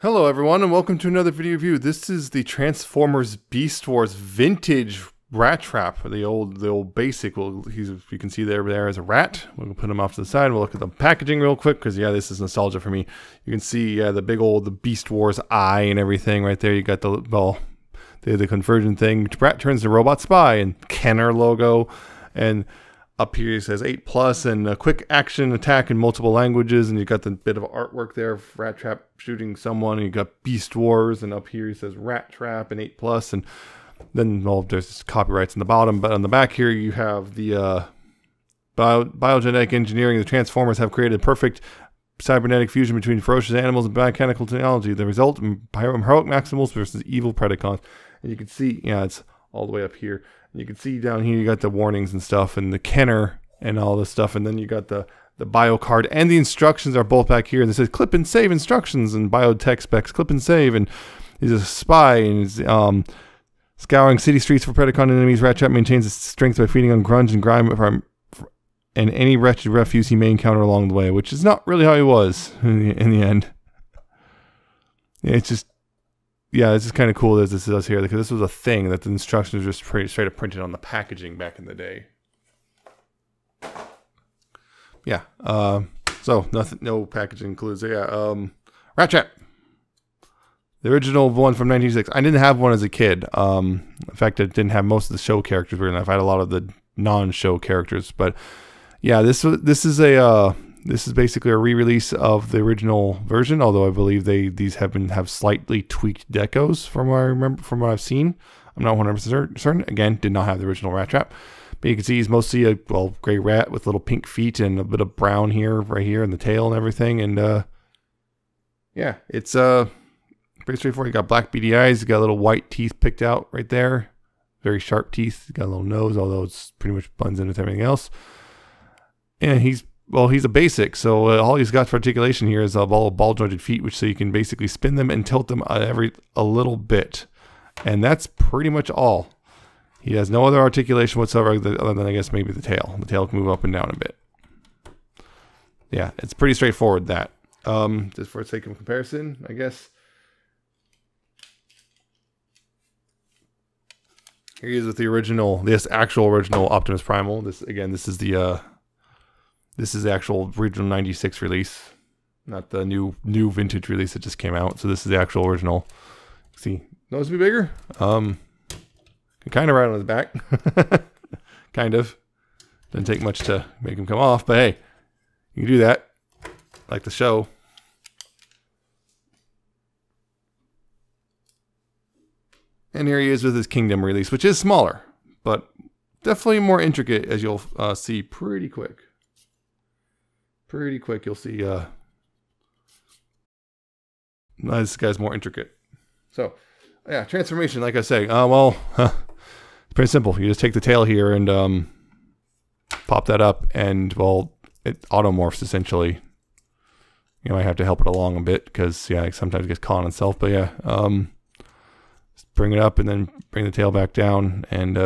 Hello everyone and welcome to another video review. This is the Transformers Beast Wars vintage Rattrap, the old basic. Well, you can see there as a rat. We'll put him off to the side. We'll look at the packaging real quick because yeah, this is nostalgia for me. You can see the big the Beast Wars eye and everything right there. You got the conversion thing. Rat turns to robot spy and Kenner logo, and up here it says 8+ and a quick action attack in multiple languages, and you got the bit of artwork there of Rattrap shooting someone, and you got Beast Wars, and up here it says Rattrap and 8+, and then there's copyrights on the bottom, but on the back here you have the biogenetic engineering. The Transformers have created perfect cybernetic fusion between ferocious animals and biomechanical technology. The result, heroic Maximals versus evil Predacons. And you can see, yeah, it's all the way up here. You can see down here you got the warnings and stuff and the Kenner and all this stuff, and then you got the bio card, and the instructions are both back here. This says clip and save instructions and biotech specs, clip and save, and he's a spy and he's scouring city streets for Predacon enemies. Rattrap maintains his strength by feeding on grunge and grime and any wretched refuse he may encounter along the way, which is not really how he was in the end. It's just, yeah, it's just kind of cool as this does here, because this was a thing that the instructions were just straight up printed on the packaging back in the day. Yeah, so no packaging includes. Yeah, Rattrap, the original one from 1996. I didn't have one as a kid. In fact, I didn't have most of the show characters. Weird enough, I had a lot of the non-show characters. But yeah, this is basically a re-release of the original version, although I believe these have slightly tweaked decos from what I remember, from what I've seen. I'm not 100% certain. Again, did not have the original Rattrap, but you can see he's mostly a gray rat with little pink feet and a bit of brown here, right here in the tail and everything. And yeah, it's pretty straightforward. You got black beady eyes. You got little white teeth picked out right there, very sharp teeth. You got a little nose, although it's pretty much blends in with everything else. And he's a basic, so all he's got for articulation here is a ball jointed feet, which so you can basically spin them and tilt them a little bit, and that's pretty much all. He has no other articulation whatsoever other than I guess maybe the tail. The tail can move up and down a bit. Yeah, it's pretty straightforward. That just for the sake of comparison, I guess. Here he is with the original, actual original Optimus Primal. This is the this is the actual original 96 release, not the new vintage release that just came out. So this is the actual original. See, nose be bigger. Can kind of ride on his back. Kind of. Doesn't take much to make him come off, but hey, you can do that, like the show. And here he is with his Kingdom release, which is smaller, but definitely more intricate, as you'll see pretty quick. Pretty quick, you'll see this guy's more intricate. So, yeah, transformation, like I say, it's pretty simple. You just take the tail here and pop that up, and, well, it automorphs, essentially. You might have to help it along a bit, because, yeah, it sometimes gets caught on itself, but yeah, just bring it up and then bring the tail back down, and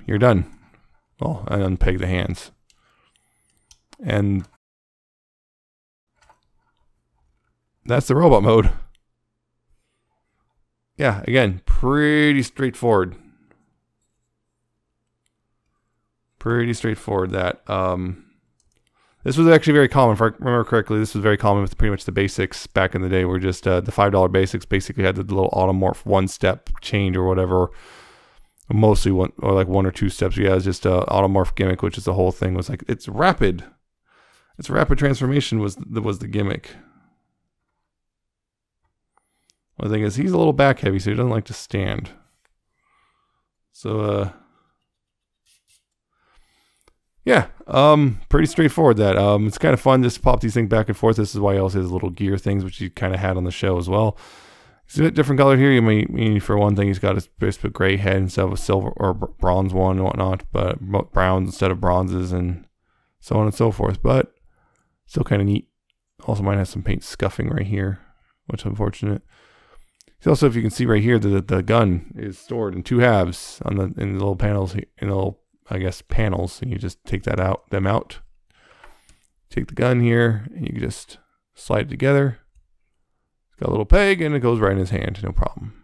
you're done. Well, and unpeg the hands. And that's the robot mode. Yeah, again, pretty straightforward. Pretty straightforward. That this was actually very common. If I remember correctly, this was very common with pretty much the basics back in the day, where just the $5 basics basically had the little automorph one-step change or whatever. Mostly one or two steps. Yeah, it's just a automorph gimmick, which is the whole thing. Was like it's rapid transformation was the gimmick. Well, the thing is, he's a little back heavy, so he doesn't like to stand. So yeah, pretty straightforward. That it's kind of fun just to pop these things back and forth. This is why he also has little gear things, which he kind of had on the show as well. He's a bit different color here. You mean for one thing, he's got his basically gray head instead of a silver or bronze one and whatnot, but browns instead of bronzes and so on and so forth. But still kind of neat. Also, mine has some paint scuffing right here, which is unfortunate. He's also, if you can see right here, the gun is stored in two halves in the little panels, in the little, I guess, panels, and you just take them out, Take the gun here, and you can just slide it together. It's got a little peg, and it goes right in his hand, no problem.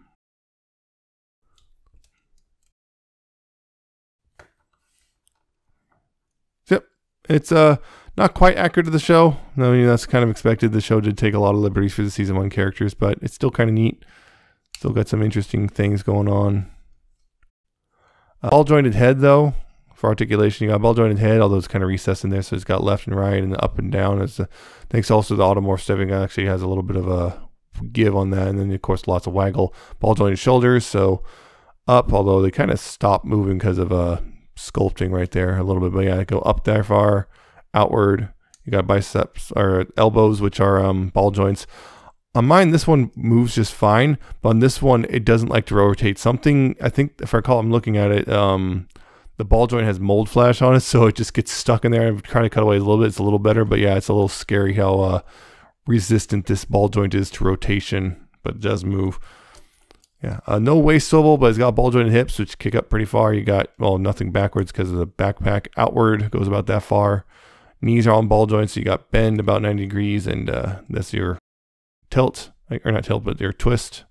Yep, it's not quite accurate to the show. I mean, that's kind of expected. The show did take a lot of liberties for the season 1 characters, but it's still kind of neat. Still got some interesting things going on. Ball jointed head though. For articulation, you got ball jointed head, although it's kind of recessed in there, so it's got left and right and up and down. Thanks also to the automorph stepping actually has a little bit of a give on that, and then of course lots of waggle. Ball jointed shoulders, so up, although they kind of stop moving because of sculpting right there a little bit. But yeah, go up that far, outward. You got biceps or elbows, which are ball joints. On mine, this one moves just fine, but on this one, it doesn't like to rotate. Something, I think, if I recall, I'm looking at it, the ball joint has mold flash on it, so it just gets stuck in there. I'm trying to cut away a little bit. It's a little better, but yeah, it's a little scary how resistant this ball joint is to rotation, but it does move. Yeah, no waist swivel, but it's got ball jointed hips, which kick up pretty far. You got, well, nothing backwards because of the backpack. Outward goes about that far. Knees are on ball joints, so you got bend about 90 degrees, and that's your tilt, or not tilt, but your twist.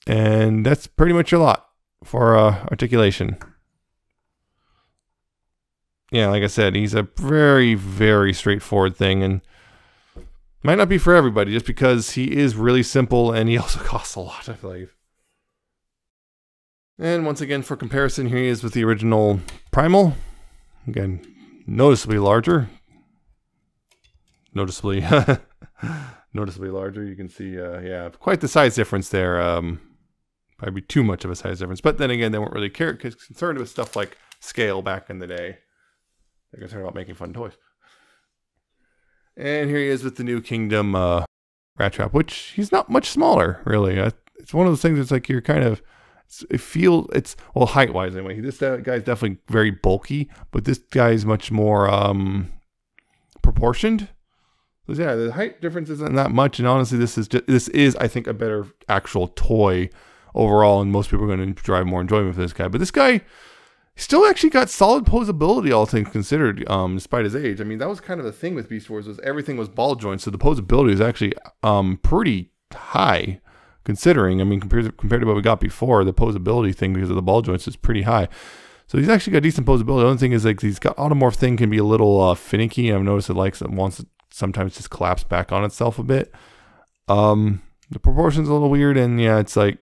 And that's pretty much your lot for articulation. Yeah, like I said, he's a very, very straightforward thing, and might not be for everybody just because he is really simple and he also costs a lot, I believe. And once again, for comparison, here he is with the original Primal. Again, noticeably larger. Noticeably larger. You can see, yeah, quite the size difference there. Probably too much of a size difference. But then again, they weren't really concerned with stuff like scale back in the day. They're concerned about making fun toys. And here he is with the new Kingdom Rattrap, which he's not much smaller, really. It's one of those things that's like you're kind of, well, height-wise anyway. This guy's definitely very bulky, but this guy's much more proportioned. So yeah, the height difference isn't that much, and honestly, this is I think a better actual toy overall, and most people are going to drive more enjoyment for this guy. But this guy still actually got solid posability, all things considered, despite his age. I mean, that was kind of the thing with Beast Wars, was everything was ball joints, so the posability is actually pretty high, considering. I mean, compared to what we got before, the posability thing because of the ball joints is pretty high. So he's actually got decent posability. The only thing is, like, he's got automorph thing can be a little finicky. I've noticed it wants to sometimes just collapse back on itself a bit. The proportions a little weird, and yeah, it's like,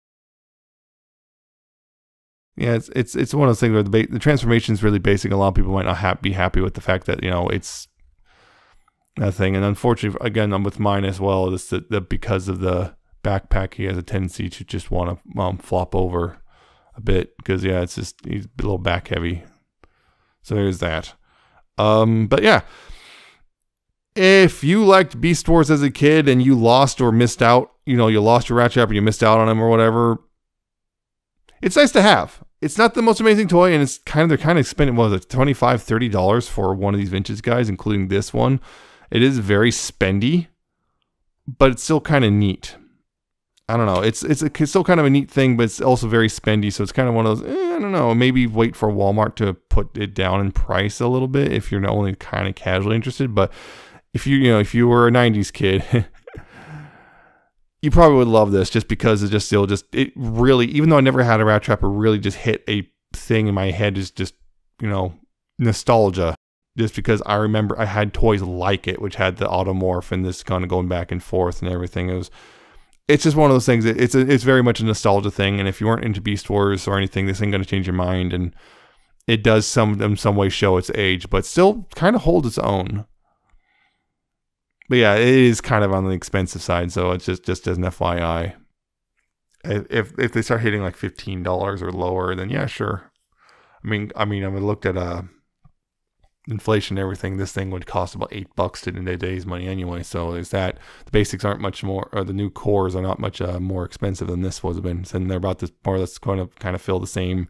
yeah, it's one of those things where the transformation is really basic. A lot of people might not be happy with the fact that, you know, it's that thing. And unfortunately, again, I'm with mine as well. Is that because of the backpack, he has a tendency to just want to flop over a bit because, yeah, it's just he's a little back heavy. So there's that. But yeah, if you liked Beast Wars as a kid and you lost or missed out, you know, you lost your Rattrap or you missed out on him or whatever, it's nice to have. It's not the most amazing toy, and they're kind of spending, what was it, $25, $30 for one of these vintage guys, including this one. It is very spendy, but it's still kind of neat. I don't know. It's still kind of a neat thing, but it's also very spendy, so it's kind of one of those, I don't know, maybe wait for Walmart to put it down in price a little bit if you're not only kind of casually interested. But if you were a 90s kid, you probably would love this just because it really, even though I never had a Rattrap, it really just hit a thing in my head, is just, you know, nostalgia. Just because I remember I had toys like it, which had the automorph and this kind of going back and forth and everything. It's just one of those things. It's very much a nostalgia thing. And if you weren't into Beast Wars or anything, this ain't going to change your mind. And it does in some way show its age, but still kind of holds its own. But yeah, it is kind of on the expensive side, so it's just as an FYI. If they start hitting like $15 or lower, then yeah, sure. I mean, I looked at inflation and everything. This thing would cost about $8 in today's money anyway. So there's that. The basics aren't much more, or the new cores are not much more expensive than this was been. And they're about to more or less going to kind of fill the same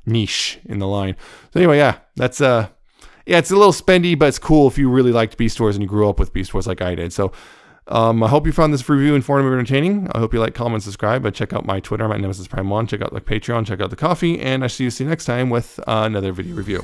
niche in the line. So anyway, yeah, that's yeah, it's a little spendy, but it's cool if you really liked Beast Wars and you grew up with Beast Wars like I did. So I hope you found this review informative and entertaining. I hope you like, comment, subscribe. But check out my Twitter. I'm at Nemesis Prime 1. Check out the Patreon. Check out the coffee. And I see you next time with another video review.